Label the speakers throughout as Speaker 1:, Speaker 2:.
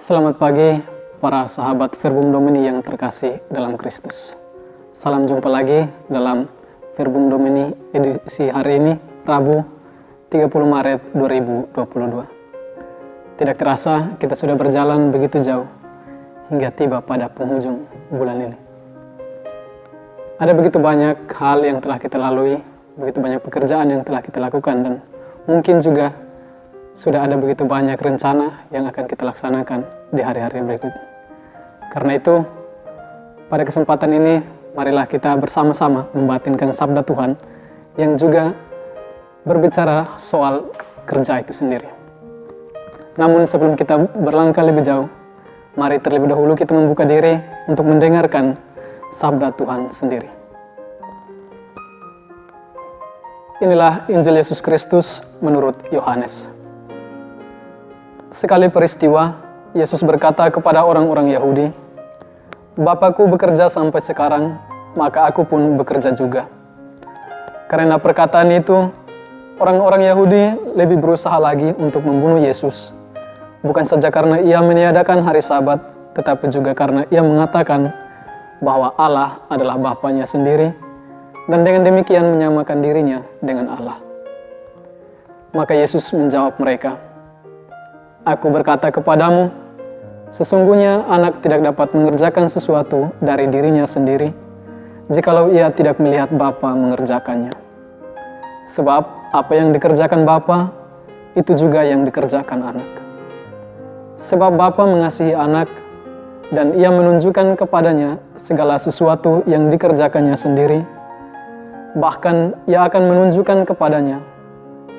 Speaker 1: Selamat pagi para sahabat Verbum Domini yang terkasih dalam Kristus. Salam jumpa lagi dalam Verbum Domini edisi hari ini, Rabu 30 Maret 2022. Tidak terasa kita sudah berjalan begitu jauh hingga tiba pada penghujung bulan ini. Ada begitu banyak hal yang telah kita lalui, begitu banyak pekerjaan yang telah kita lakukan, dan mungkin juga sudah ada begitu banyak rencana yang akan kita laksanakan di hari-hari berikut. Karena itu, pada kesempatan ini, marilah kita bersama-sama membatinkan sabda Tuhan yang juga berbicara soal kerja itu sendiri. Namun sebelum kita berlangkah lebih jauh, mari terlebih dahulu kita membuka diri untuk mendengarkan sabda Tuhan sendiri. Inilah Injil Yesus Kristus menurut Yohanes. Sekali peristiwa, Yesus berkata kepada orang-orang Yahudi, "Bapakku bekerja sampai sekarang, maka aku pun bekerja juga." Karena perkataan itu, orang-orang Yahudi lebih berusaha lagi untuk membunuh Yesus. Bukan saja karena ia meniadakan hari Sabat, tetapi juga karena ia mengatakan bahwa Allah adalah Bapanya sendiri, dan dengan demikian menyamakan dirinya dengan Allah. Maka Yesus menjawab mereka, "Aku berkata kepadamu, sesungguhnya anak tidak dapat mengerjakan sesuatu dari dirinya sendiri, jikalau ia tidak melihat Bapa mengerjakannya. Sebab apa yang dikerjakan Bapa, itu juga yang dikerjakan anak. Sebab Bapa mengasihi anak, dan ia menunjukkan kepadanya segala sesuatu yang dikerjakannya sendiri. Bahkan ia akan menunjukkan kepadanya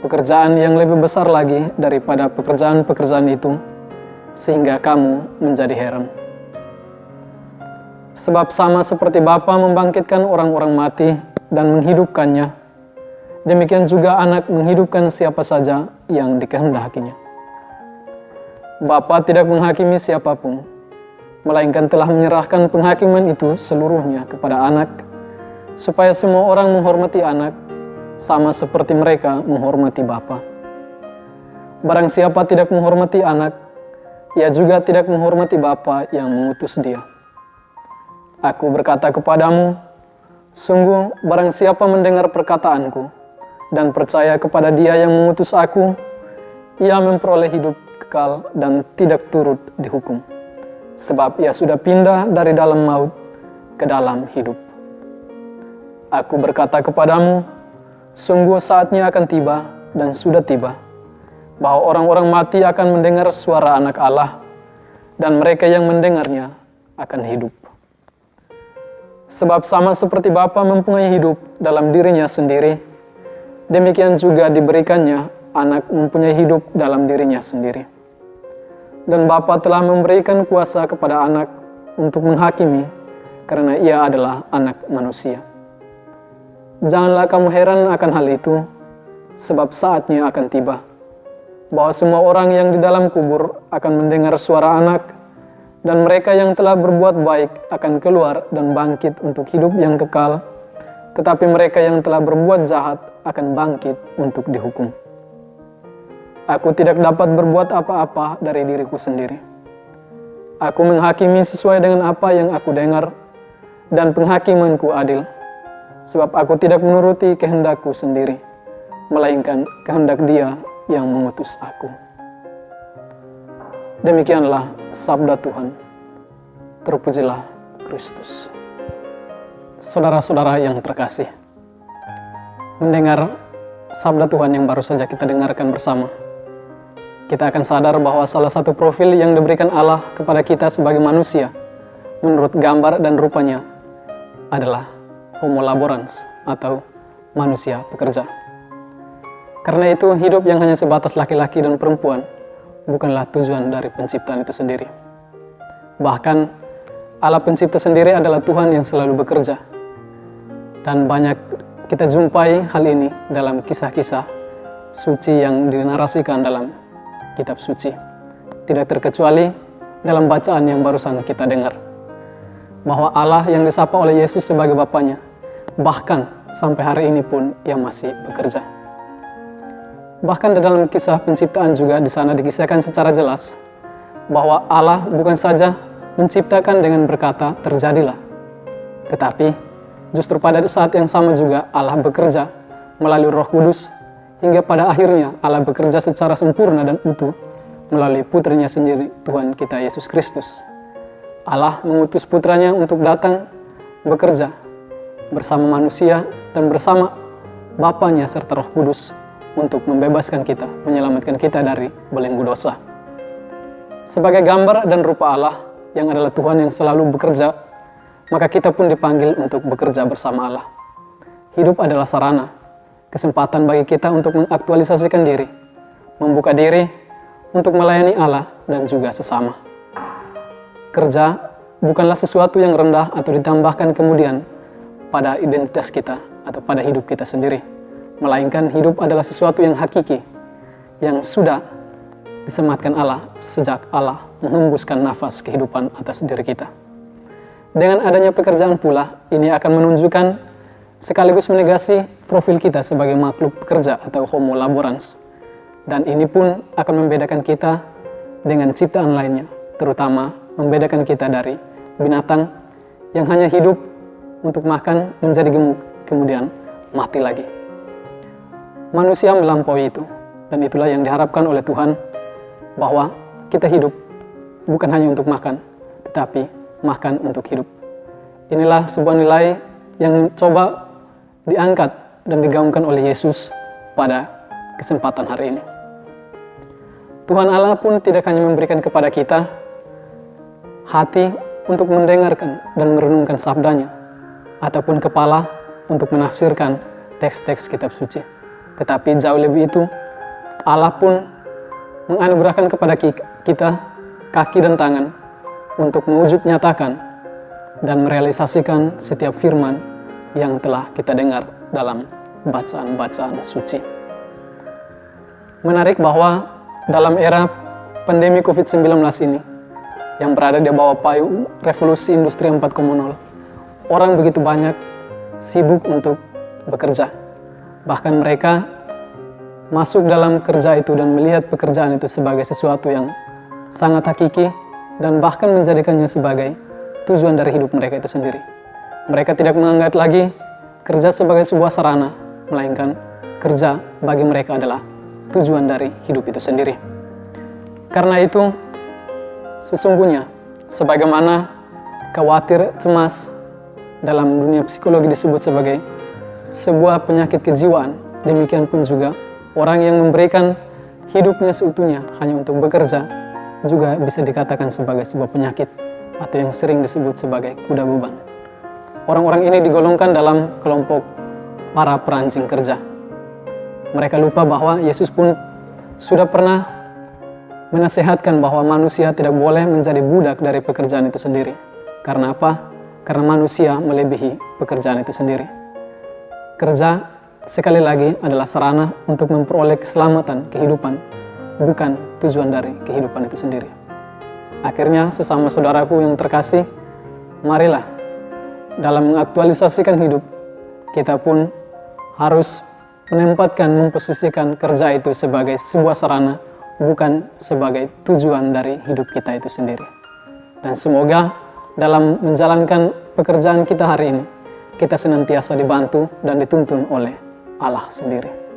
Speaker 1: pekerjaan yang lebih besar lagi daripada pekerjaan-pekerjaan itu, sehingga kamu menjadi heran. Sebab sama seperti Bapa membangkitkan orang-orang mati dan menghidupkannya, demikian juga anak menghidupkan siapa saja yang dikehendakinya. Bapa tidak menghakimi siapapun, melainkan telah menyerahkan penghakiman itu seluruhnya kepada anak, supaya semua orang menghormati anak, sama seperti mereka menghormati Bapa. Barang siapa tidak menghormati anak, ia juga tidak menghormati Bapa yang mengutus dia. Aku berkata kepadamu, sungguh barang siapa mendengar perkataanku dan percaya kepada dia yang mengutus aku, ia memperoleh hidup kekal dan tidak turut dihukum. Sebab ia sudah pindah dari dalam maut ke dalam hidup. Aku berkata kepadamu, sungguh saatnya akan tiba dan sudah tiba, bahwa orang-orang mati akan mendengar suara anak Allah, dan mereka yang mendengarnya akan hidup. Sebab sama seperti Bapa mempunyai hidup dalam dirinya sendiri, demikian juga diberikannya anak mempunyai hidup dalam dirinya sendiri. Dan Bapa telah memberikan kuasa kepada anak untuk menghakimi, karena ia adalah anak manusia. Janganlah kamu heran akan hal itu, sebab saatnya akan tiba, bahwa semua orang yang di dalam kubur akan mendengar suara anak, dan mereka yang telah berbuat baik akan keluar dan bangkit untuk hidup yang kekal, tetapi mereka yang telah berbuat jahat akan bangkit untuk dihukum. Aku tidak dapat berbuat apa-apa dari diriku sendiri. Aku menghakimi sesuai dengan apa yang aku dengar, dan penghakimanku adil. Sebab aku tidak menuruti kehendakku sendiri, melainkan kehendak Dia yang mengutus aku." Demikianlah sabda Tuhan. Terpujilah Kristus. Saudara-saudara yang terkasih, mendengar sabda Tuhan yang baru saja kita dengarkan bersama, kita akan sadar bahwa salah satu profil yang diberikan Allah kepada kita sebagai manusia, menurut gambar dan rupanya, adalah Homo laborans atau manusia pekerja. Karena itu hidup yang hanya sebatas laki-laki dan perempuan bukanlah tujuan dari penciptaan itu sendiri. Bahkan Allah pencipta sendiri adalah Tuhan yang selalu bekerja. Dan banyak kita jumpai hal ini dalam kisah-kisah suci yang dinarasikan dalam kitab suci. Tidak terkecuali dalam bacaan yang barusan kita dengar, bahwa Allah yang disapa oleh Yesus sebagai Bapanya, bahkan sampai hari ini pun ia masih bekerja. Bahkan di dalam kisah penciptaan juga di sana dikisahkan secara jelas bahwa Allah bukan saja menciptakan dengan berkata, terjadilah. Tetapi justru pada saat yang sama juga Allah bekerja melalui Roh Kudus, hingga pada akhirnya Allah bekerja secara sempurna dan utuh melalui putranya sendiri, Tuhan kita Yesus Kristus. Allah mengutus putranya untuk datang bekerja bersama manusia dan bersama Bapanya serta Roh Kudus untuk membebaskan kita, menyelamatkan kita dari belenggu dosa. Sebagai gambar dan rupa Allah yang adalah Tuhan yang selalu bekerja, maka kita pun dipanggil untuk bekerja bersama Allah. Hidup adalah sarana, kesempatan bagi kita untuk mengaktualisasikan diri, membuka diri untuk melayani Allah dan juga sesama. Kerja bukanlah sesuatu yang rendah atau ditambahkan kemudian pada identitas kita atau pada hidup kita sendiri, melainkan hidup adalah sesuatu yang hakiki, yang sudah disematkan Allah sejak Allah menghembuskan nafas kehidupan atas diri kita. Dengan adanya pekerjaan pula, ini akan menunjukkan sekaligus menegasi profil kita sebagai makhluk pekerja atau homo laborans. Dan ini pun akan membedakan kita dengan ciptaan lainnya, terutama membedakan kita dari binatang yang hanya hidup untuk makan, menjadi gemuk, kemudian mati lagi. Manusia melampaui itu, dan itulah yang diharapkan oleh Tuhan, bahwa kita hidup bukan hanya untuk makan, tetapi makan untuk hidup. Inilah sebuah nilai yang coba diangkat dan digaungkan oleh Yesus pada kesempatan hari ini. Tuhan Allah pun tidak hanya memberikan kepada kita hati untuk mendengarkan dan merenungkan sabdanya, ataupun kepala untuk menafsirkan teks-teks kitab suci. Tetapi jauh lebih itu, Allah pun menganugerahkan kepada kita kaki dan tangan untuk mewujud nyatakan dan merealisasikan setiap firman yang telah kita dengar dalam bacaan-bacaan suci. Menarik bahwa dalam era pandemi COVID-19 ini, yang berada di bawah payung revolusi industri 4.0, orang begitu banyak sibuk untuk bekerja. Bahkan mereka masuk dalam kerja itu dan melihat pekerjaan itu sebagai sesuatu yang sangat hakiki dan bahkan menjadikannya sebagai tujuan dari hidup mereka itu sendiri. Mereka tidak menganggap lagi kerja sebagai sebuah sarana, melainkan kerja bagi mereka adalah tujuan dari hidup itu sendiri. Karena itu, sesungguhnya sebagaimana khawatir, cemas dalam dunia psikologi disebut sebagai sebuah penyakit kejiwaan, demikian pun juga orang yang memberikan hidupnya seutuhnya hanya untuk bekerja juga bisa dikatakan sebagai sebuah penyakit atau yang sering disebut sebagai kuda beban. Orang-orang ini digolongkan dalam kelompok para perancing kerja. Mereka lupa bahwa Yesus pun sudah pernah menasehatkan bahwa manusia tidak boleh menjadi budak dari pekerjaan itu sendiri. Karena apa? Karena manusia melebihi pekerjaan itu sendiri. Kerja sekali lagi adalah sarana untuk memperoleh keselamatan kehidupan, bukan tujuan dari kehidupan itu sendiri. Akhirnya, sesama saudaraku yang terkasih, marilah dalam mengaktualisasikan hidup, kita pun harus menempatkan, memposisikan kerja itu sebagai sebuah sarana, bukan sebagai tujuan dari hidup kita itu sendiri. Dan semoga dalam menjalankan pekerjaan kita hari ini, kita senantiasa dibantu dan dituntun oleh Allah sendiri.